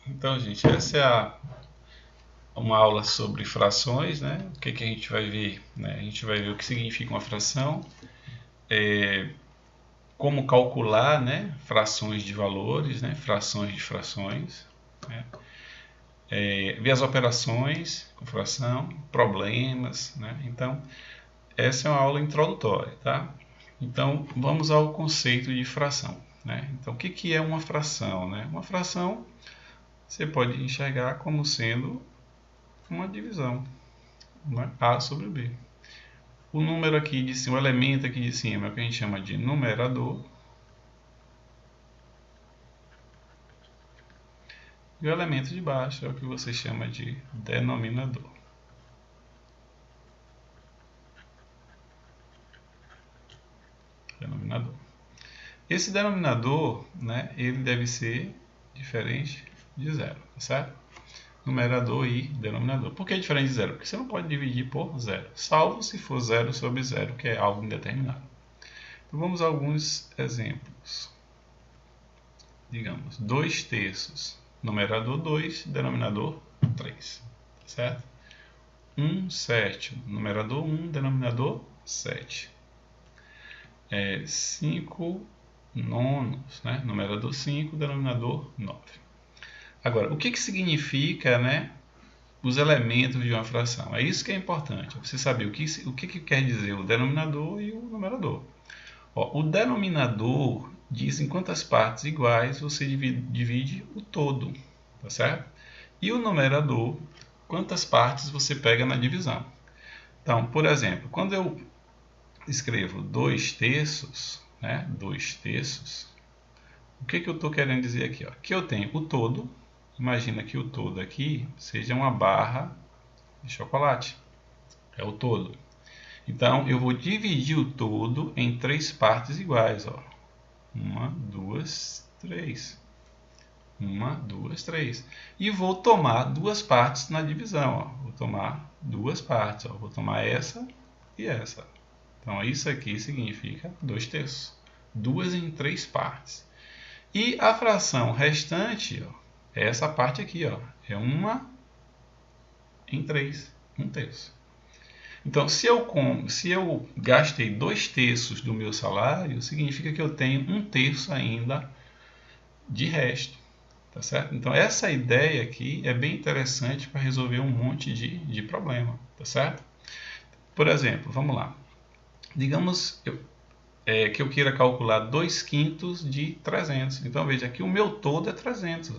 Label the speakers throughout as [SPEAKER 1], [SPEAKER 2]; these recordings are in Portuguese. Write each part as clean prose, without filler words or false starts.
[SPEAKER 1] Então, gente, essa é uma aula sobre frações, né? O que a gente vai ver? Né? A gente vai ver o que significa uma fração, como calcular, né? Frações de valores, né? Frações de frações, né? Ver as operações com fração, problemas, né? Então, essa é uma aula introdutória, tá? Então, vamos ao conceito de fração, né? Então, o que é uma fração, né? Uma fração você pode enxergar como sendo uma divisão, né? A sobre B. O número aqui de cima, o elemento aqui de cima é o que a gente chama de numerador. E o elemento de baixo é o que você chama de denominador. Denominador. Esse denominador, né, ele deve ser diferente de zero, tá certo? Numerador e denominador. Por que é diferente de zero? Porque você não pode dividir por zero, salvo se for zero sobre zero, que é algo indeterminado. Então vamos a alguns exemplos. Digamos, 2 terços, numerador 2, denominador 3, certo? 1 sétimo, numerador 1, denominador 7. 5 nonos, né? Numerador 5, denominador 9. Agora, o que significa, né, os elementos de uma fração? É isso que é importante, você saber o que quer dizer o denominador e o numerador. Ó, o denominador diz em quantas partes iguais você divide o todo, tá certo? E o numerador, quantas partes você pega na divisão. Então, por exemplo, quando eu escrevo 2 terços, né, 2 terços, o que eu estou querendo dizer aqui? Ó? Que eu tenho o todo, imagina que o todo aqui seja uma barra de chocolate, é o todo. Então, eu vou dividir o todo em 3 partes iguais, ó. 1, 2, 3. 1, 2, 3. E vou tomar 2 partes na divisão, ó. Vou tomar 2 partes, ó. Vou tomar essa e essa. Então, isso aqui significa 2 terços. 2 em 3 partes. E a fração restante, ó, é essa parte aqui, ó, é 1 em 3, 1 terço. Então, se eu gastei 2 terços do meu salário, significa que eu tenho 1 terço ainda de resto. Tá certo? Então, essa ideia aqui é bem interessante para resolver um monte de problema. Tá certo? Por exemplo, vamos lá. Digamos que eu queira calcular 2 quintos de 300. Então, veja, aqui o meu todo é 300.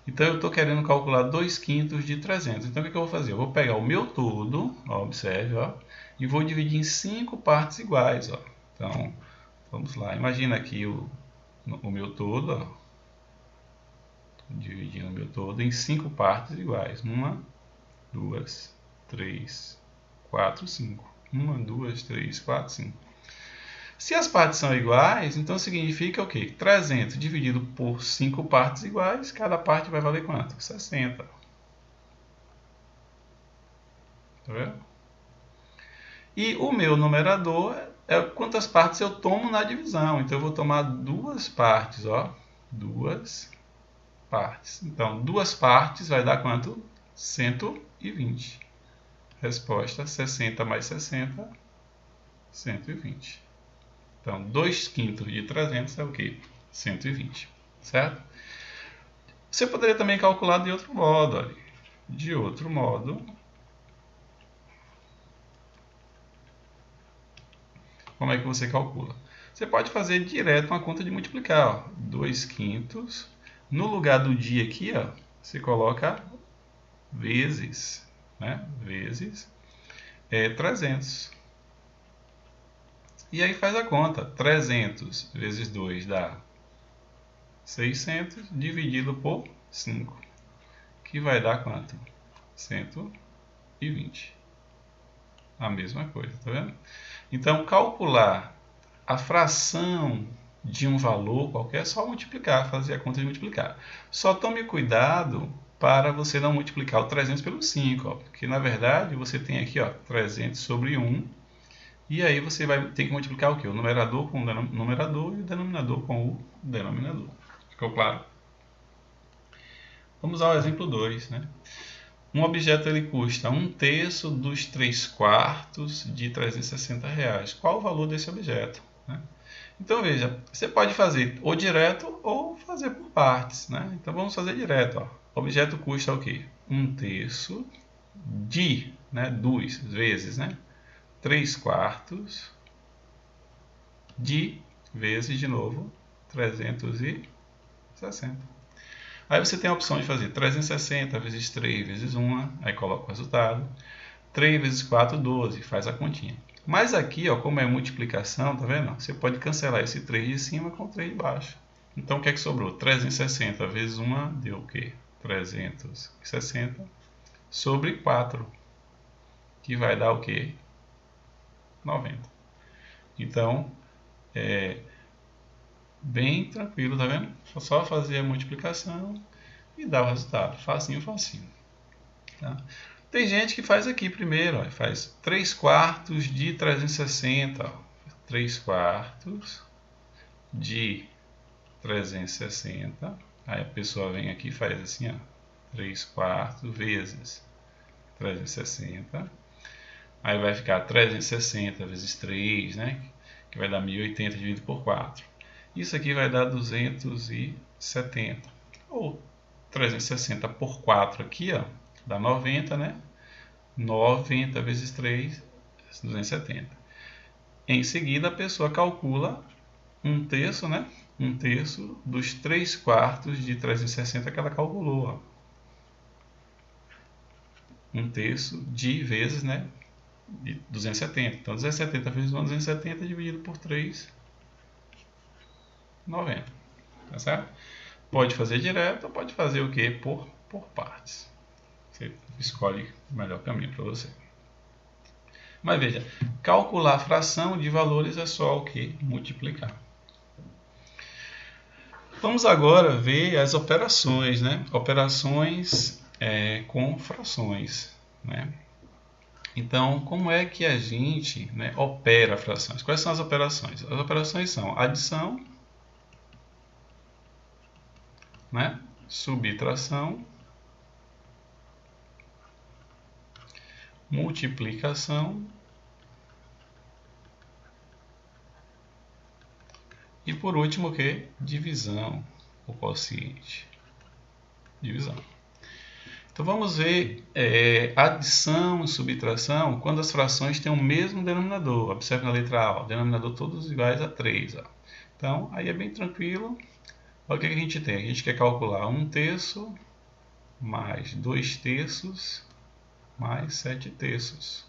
[SPEAKER 1] Então, eu estou querendo calcular 2 quintos de 300. Então, o que eu vou fazer? Eu vou pegar o meu todo, ó, observe, ó, e vou dividir em 5 partes iguais. Ó. Então, vamos lá. Imagina aqui o meu todo. Ó. Dividindo o meu todo em 5 partes iguais. 1, 2, 3, 4, 5. 1, 2, 3, 4, 5. Se as partes são iguais, então significa o quê? 300 dividido por 5 partes iguais, cada parte vai valer quanto? 60. Tá vendo? E o meu numerador é quantas partes eu tomo na divisão. Então eu vou tomar 2 partes, ó. 2 partes. Então 2 partes vai dar quanto? 120. Resposta: 60 mais 60, 120. Então, 2 quintos de 300 é o quê? 120, certo? Você poderia também calcular de outro modo. Olha. De outro modo, como é que você calcula? Você pode fazer direto uma conta de multiplicar. Ó. 2 quintos. No lugar do dia aqui, ó, você coloca vezes, né? Vezes 300. E aí faz a conta. 300 vezes 2 dá 600 dividido por 5, que vai dar quanto? 120. A mesma coisa, tá vendo? Então, calcular a fração de um valor qualquer é só multiplicar, fazer a conta de multiplicar. Só tome cuidado para você não multiplicar o 300 pelo 5, ó, porque na verdade você tem aqui, ó, 300 sobre 1, e aí você vai ter que multiplicar o quê? O numerador com o numerador e o denominador com o denominador. Ficou claro? Vamos ao exemplo 2, né? Um objeto ele custa 1/3 dos 3/4 de R$360. Qual o valor desse objeto, né? Então veja, você pode fazer ou direto ou fazer por partes, né? Então vamos fazer direto. Ó. O objeto custa o quê? 1/3 de, né? 2 vezes, né? 3/4 de vezes de novo 360. Aí você tem a opção de fazer 360 vezes 3 vezes 1, aí coloca o resultado. 3 vezes 4, 12, faz a continha. Mas aqui, ó, como é multiplicação, tá vendo? Você pode cancelar esse 3 de cima com o 3 de baixo. Então, o que é que sobrou? 360 vezes 1 deu o quê? 360 sobre 4, que vai dar o quê? 90. Então, é bem tranquilo, tá vendo? É só fazer a multiplicação e dar o resultado. Facinho, facinho. Tá? Tem gente que faz aqui primeiro, ó, faz 3/4 de 360. Ó. 3/4 de 360. Aí a pessoa vem aqui e faz assim, ó, 3/4 vezes 360. Aí vai ficar 360 vezes 3, né? Que vai dar 1080 dividido por 4. Isso aqui vai dar 270. Ou 360 por 4 aqui, ó, dá 90, né? 90 vezes 3, 270. Em seguida, a pessoa calcula 1/3, né? 1/3 dos 3/4 de 360 que ela calculou. Ó. 1/3 de vezes, né? De 270. Então, 270 vezes 1, 270 dividido por 3, 90. Tá certo? Pode fazer direto ou pode fazer o quê? Por partes. Você escolhe o melhor caminho para você. Mas veja, calcular fração de valores é só o que? Multiplicar. Vamos agora ver as operações, né? Operações com frações, né? Então, como é que a gente, né, opera frações? Quais são as operações? As operações são adição, né? Subtração, multiplicação e por último o que? Divisão, o quociente. Divisão. Então vamos ver adição e subtração quando as frações têm o mesmo denominador. Observe na letra A, o denominador todos iguais a 3. Ó. Então aí é bem tranquilo. Olha o que a gente tem. A gente quer calcular 1/3 mais 2/3 mais 7/3.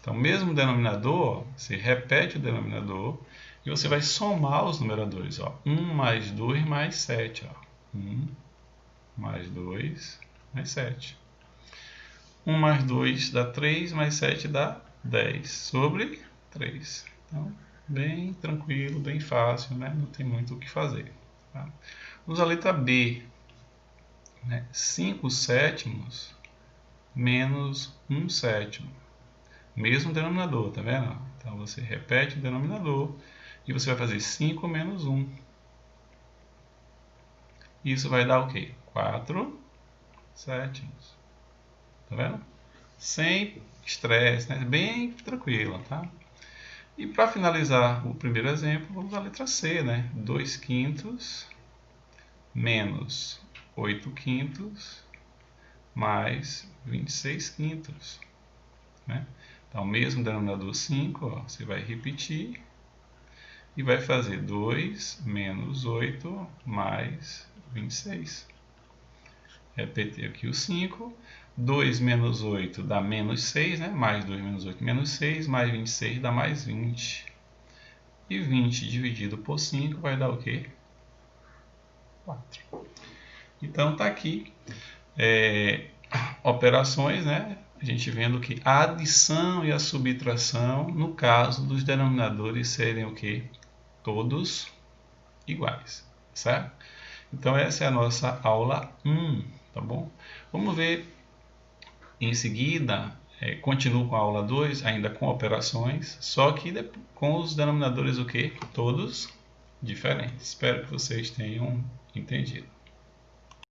[SPEAKER 1] Então, mesmo denominador, você repete o denominador e você vai somar os numeradores. Ó. 1 mais 2 mais 7. Ó. 1 mais 2 mais 7. 1 mais 2 dá 3, mais 7 dá 10 sobre 3. Então, bem tranquilo, bem fácil, né? Não tem muito o que fazer. Tá? Vamos à letra B. Né? 5/7 menos 1/7. Mesmo denominador, tá vendo? Então você repete o denominador e você vai fazer 5 menos 1. Isso vai dar o quê? 4/7. Tá vendo? Sem estresse, né? Bem tranquilo, tá? E para finalizar o primeiro exemplo, vamos à letra C, né? 2/5 menos 8/5 mais 26/5. Né? Então, mesmo denominador 5, ó, você vai repetir e vai fazer 2 menos 8 mais 26. Repetir aqui o 5. 2 menos 8 dá menos 6, né? Mais 2 menos 8, menos 6. Mais 26 dá mais 20. E 20 dividido por 5 vai dar o quê? 4. Então, está aqui operações, né? A gente vendo que a adição e a subtração, no caso dos denominadores serem o quê? Todos iguais, certo? Então essa é a nossa aula 1, tá bom? Vamos ver em seguida, continuo com a aula 2, ainda com operações, só que com os denominadores o quê? Todos diferentes. Espero que vocês tenham entendido.